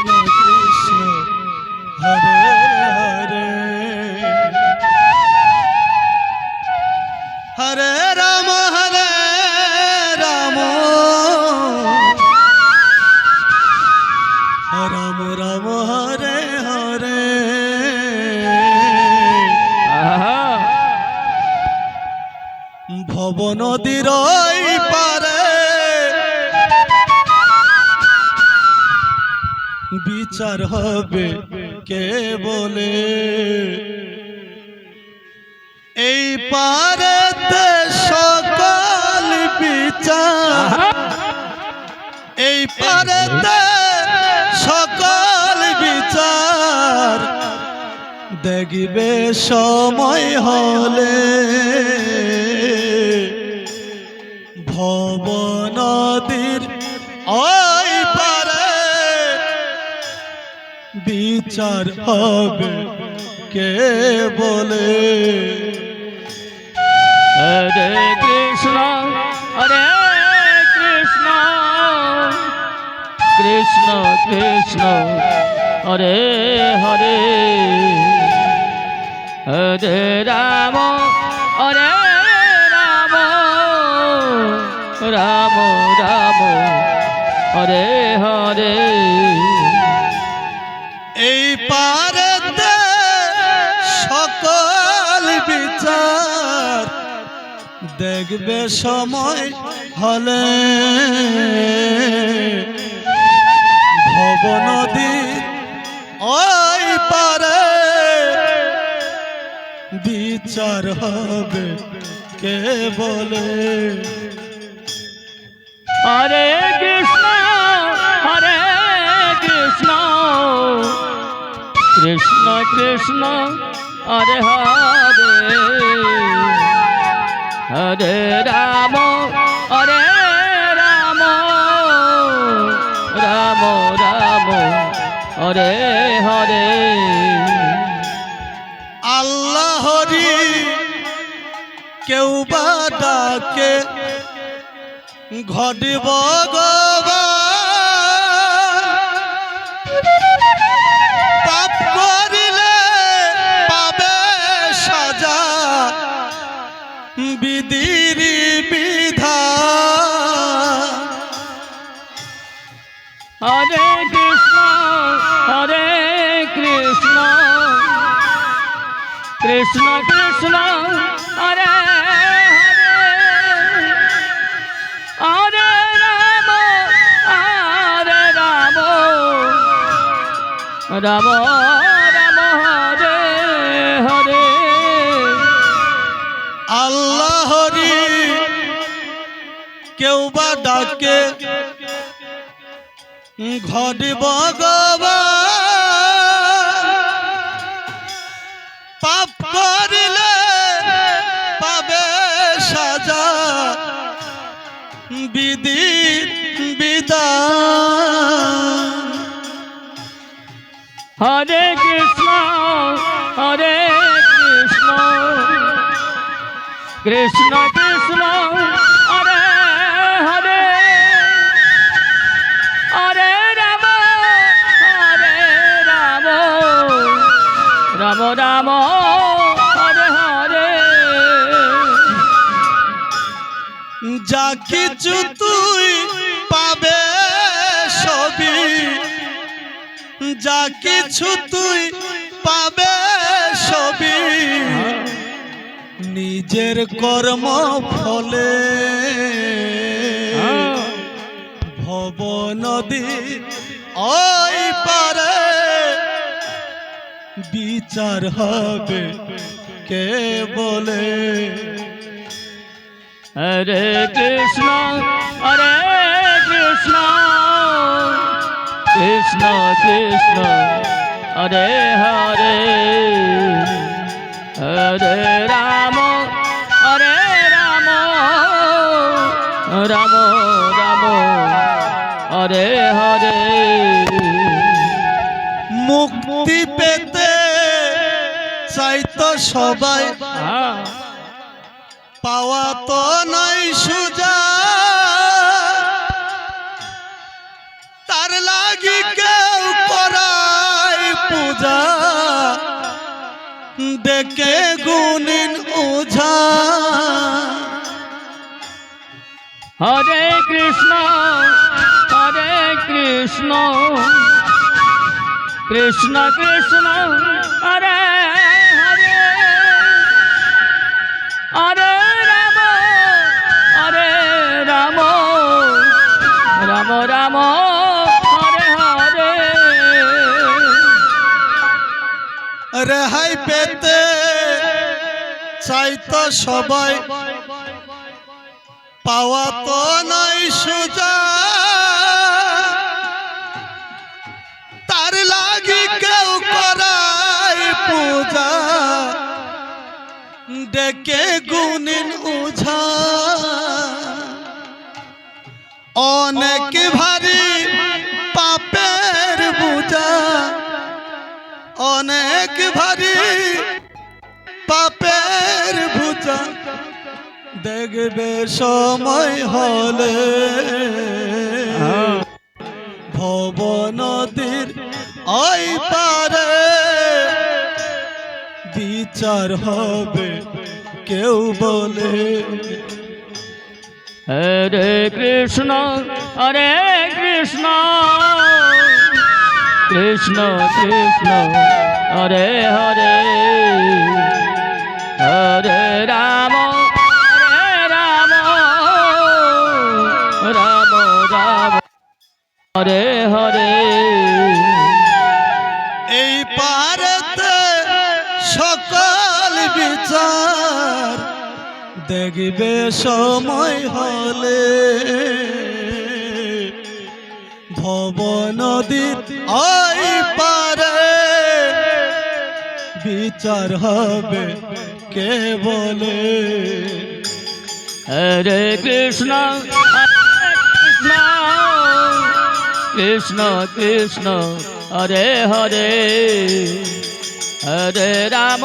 কৃষ্ণ কৃষ্ণ হরে হরে হরে রাম রাম রাম হরে হরে ভব নদীর পারে বিচার হবে কে বলে এই পারেতে সকল বিচার এই পারেতে সকল বিচার দেখবে সময় হলে ভব নদীর ওই পারে বিচার হবে কে বলে হরে কৃষ্ণ হরে কৃষ্ণ কৃষ্ণ কৃষ্ণ হরে হরে হরে রাম হরে রাম রাম রাম হরে হরে এই পারেতে সকল বিচার দেখবে সময় হলে ভব নদী ওই পারে বিচার হবে কে বলে হরে কৃষ্ণ হরে কৃষ্ণ কৃষ্ণ কৃষ্ণ হরে হরে হরে রাম হরে রাম রাম রাম হরে হরে আল্লাহ হরি কেউ বা ডাকে ঘটিব পাপ করিলে পাবে সাজা বিধির বিধান হরে কৃষ্ণ হরে কৃষ্ণ কৃষ্ণ কৃষ্ণ হরে হরে রাম হরে রাম রাম রাম হরে হরে আল্লাহ হরি কেউ বা ডাকে ঘটিব পাপ করিলে পাবে সাজা বিধির বিধান হরে কৃষ্ণ হরে কৃষ্ণ কৃষ্ণ কৃষ্ণ হরে হরে হরে রাম রাম রাম হরে হরে যা কিছু তুই পাবে সবই যা কিছু তুই পাবে সবই নিজের কর্ম ফলে ভব নদী ওই পারে বিচার হবে কে বলে হরে কৃষ্ণ হরে কৃষ্ণ কৃষ্ণ কৃষ্ণ হরে হরে হরে রাম হরে রাম রাম রাম হরে হরে মুক্তি পেতে চাইতো সবাই পাওয়া তো নাই সুজা তার লাগি কেউ ডেকে গুণিন ওঝা হরে কৃষ্ণ কৃষ্ণ কৃষ্ণ হরে হরে হরে রাম রাম রাম হরে হরে রেহাই পেতে চাইতো সবাই পাওয়া তো নাই সোজা তার লাগি কেউ করাই পূজা ডেকে গুণিন ওঝা অনেক ভারী পাপের বোঝা অনেক ভারী পাপের বোঝা দেখবে সময় হলে ভব নদীর ওই পারে বিচার হবে কেউ বলে হরে কৃষ্ণ কৃষ্ণ কৃষ্ণ হরে হরে হরে রাম রাম রাম হরে হরে এই পারেতে সকল বিচার দেখবে সময় হলে ভব নদীর ওই পারে বিচার হবে কে বলে হরে কৃষ্ণ কৃষ্ণ কৃষ্ণ হরে হরে হরে রাম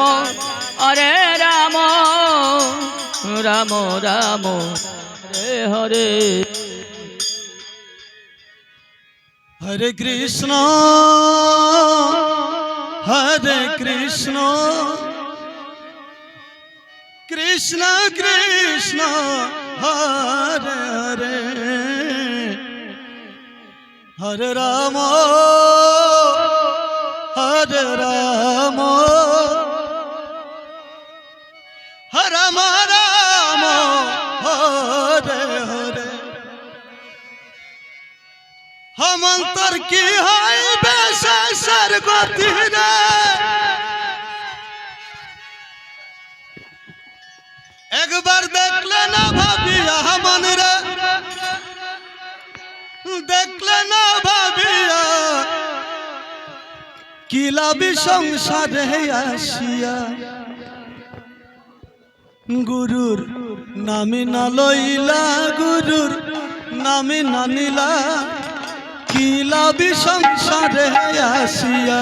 রাম রাম হরে হরে হরে কৃষ্ণ কৃষ্ণ কৃষ্ণ হরে হরে হরে রাম রাম হরে হরে हमंतर की हाय बेसर गति रे एक बार देख लेना भाभिया मन रे देख लेना भाभिया किला भी संसारे आसिया गुरुर नामी ना लइला गुरुर नामी ना नीला किला भी संसारे आसिया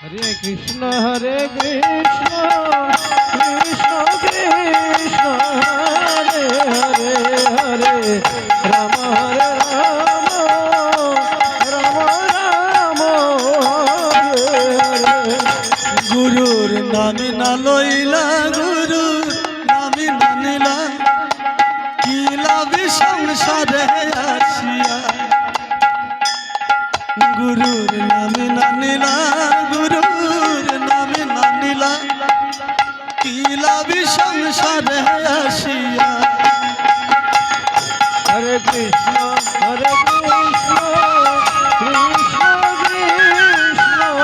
हरे कृष्ण कृष्ण कृष्ण हरे हरे हरे राम राम राम हरे हरे गुरुर नामी ना लइला गुरुर नामी ना नीला किला भी संसारे आसिया गुरुर नामी ना नीला गुरुर नामी ना नीला किला भी संसारे आसिया हरे कृष्ण कृष्ण कृष्ण हरे हरे हरे राम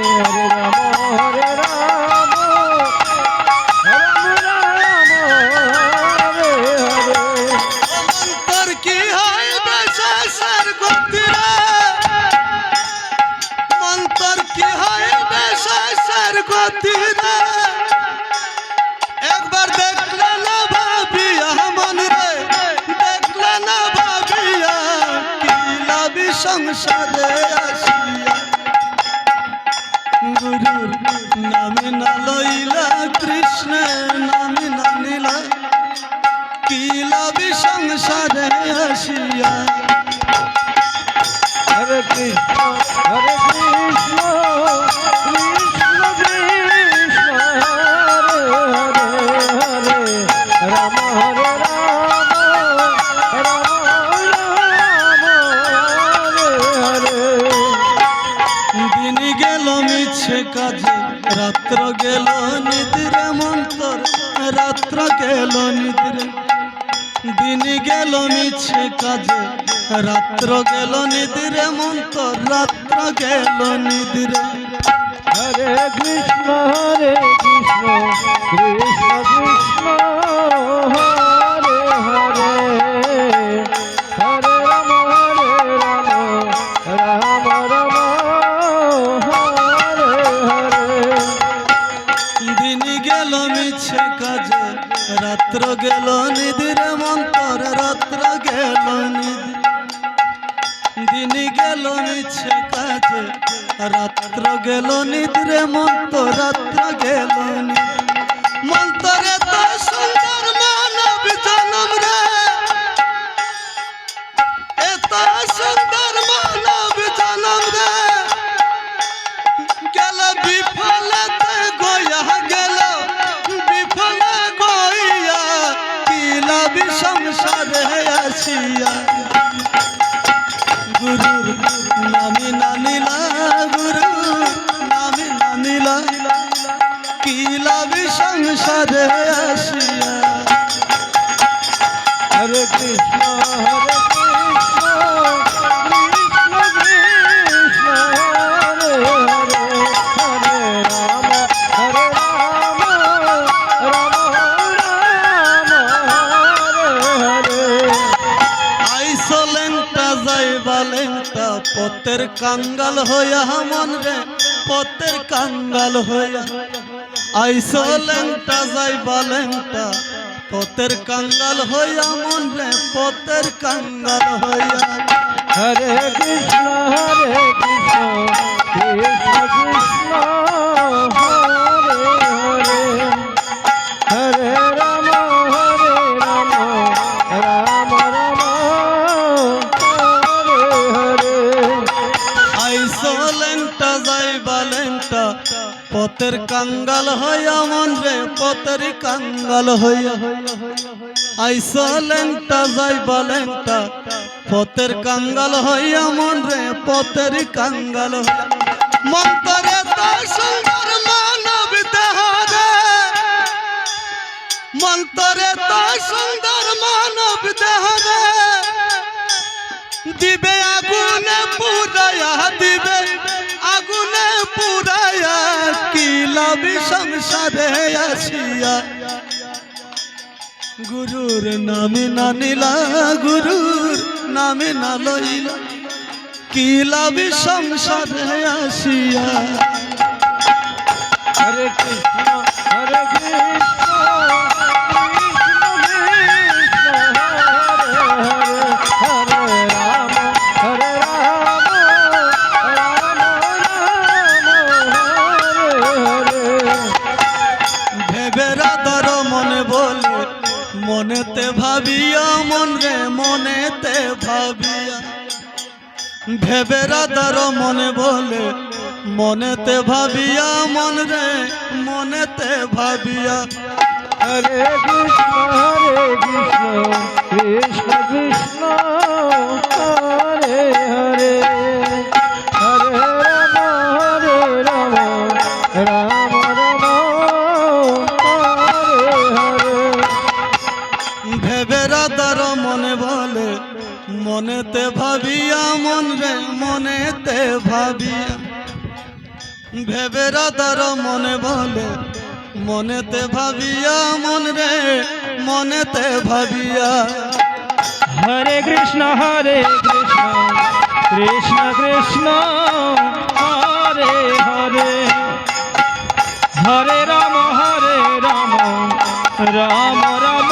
राम राम हरे हरे मंतर की हाय बेसर गति रे मंतर की हाय बेसर गति रे एक बार देख लेना भाभिया मन रे देख लेना भाभिया किला भी संसारे आसिया गुरुर नामी ना लइला कृष्ण नामी ना नीला किला भी संसारे आसिया हरे कृष्ण কাজে রাত্র গেল নিদ্রে মন্তর রাত্র গেল নিদ্রে দিন গেল মিছে কাজে রাত্র গেল নিদ্রে মন্তর রাত্র গেল নিদ্রে হরে কৃষ্ণ কৃষ্ণ কৃষ্ণ হরে হরে হরে রাম রাম রাম হরে হরে দিন গেল মিছে কাজে রাত্র গেল নিদ্রে মন্তর রাত্র গেল নিদ্রে দিন গেল মিছে কাজে রাত্র গেল নিদ্রে মন্তর রাত্র গেল মন্তরে তো সুন্দর মানব জনম রে এত সুন্দর মানব জনম রে গেল বিফলতে গয়া গেল বিফলে গইয়া কিলাবি সংসারে আসিয়া গুরুর নামি নানিলা গুরু নামি নানিলা কিলাবি সংসারে আসিয়া হরে কৃষ্ণ কৃষ্ণ কৃষ্ণ হরে হরে হরে রাম রাম হরে হরে আইসলেনটা যাইবালেনটা পথের কাঙ্গাল হইয়া মন রে পথের কাঙ্গাল হইয়া আইসলেনটা যাইবালেনটা পথের কাঙ্গাল হইয়া মন রে পথের কাঙ্গাল হইয়া হরে কৃষ্ণ কৃষ্ণ কৃষ্ণ হরে হরে হরে রাম রাম রাম হরে হরে আইসলেনটা যাইবালেনটা পথের কাঙ্গাল হইয়া মন রে পথের কাঙ্গাল হইয়া আইসলেনটা যাইবালেনটা পথের কাঙ্গাল হইয়া মন রে পথের কাঙ্গাল হইয়া মন্তরে তো সুন্দর মানব দেহ রে মন্তরে তো সুন্দর মানব দেহ রে দিবে আগুনে পুরায়া দিবে আগুনে পুরায়া কিলাবি সংসারে আসিয়া গুরুর নামে না নিলা গুরুর নামে না লইলা কিলাবি সংসারে আসিয়া হরে কৃষ্ণ কৃষ্ণ হরে রাম রাম হরে হরে ভেবে রাধার মনে বলে মনেতে ভাবিয়া মন রে মনেতে ভাবিয়া ভেবে রাধার মনে বলে মনেতে ভাবিয়া মন রে মনেতে ভাবিয়া হরে কৃষ্ণ কৃষ্ণ কৃষ্ণ হরে হরে হরে রাম রাম রাম হরে হরে ভেবে রাধার মনে বলে মনেতে ভাবিয়া মন রে মনেতে ভাবিয়া ভেবে রাধার মনে বলে মনেতে ভাবিয়া মন রে মনেতে ভাবিয়া হরে কৃষ্ণ কৃষ্ণ কৃষ্ণ হরে হরে হরে রাম রাম রাম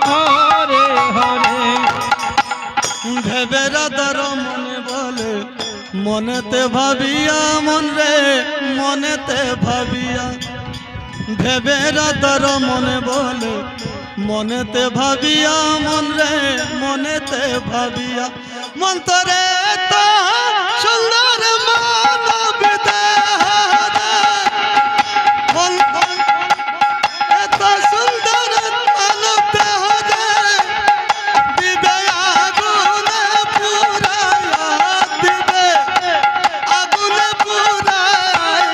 হরে হরে ভেবে রাধার মনে বলে মনেতে ভাবিয়া মন রে মনেতে ভাবিয়া ভেবে রাধার মনে বলে মনেতে ভাবিয়া মন রে মনেতে ভাবিয়া মন্তরে তো সুন্দর মানব দেহ রে এত সুন্দর মানব দেহ রে দিবে আগুনে পুরায়া দিবে আগুনে পুরায়া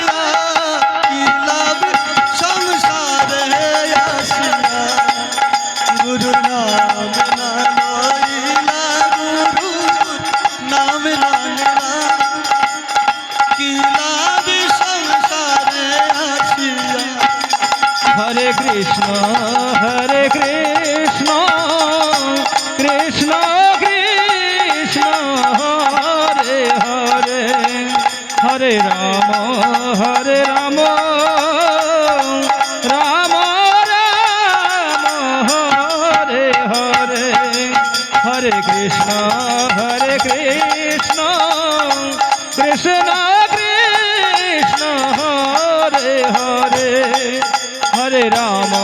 কৃষ্ণ হরে কৃষ্ণ কৃষ্ণ কৃষ্ণ হরে হরে হরে রাম রাম রাম হরে হরে হরে কৃষ্ণ কৃষ্ণ কৃষ্ণ হরে হরে হরে রাম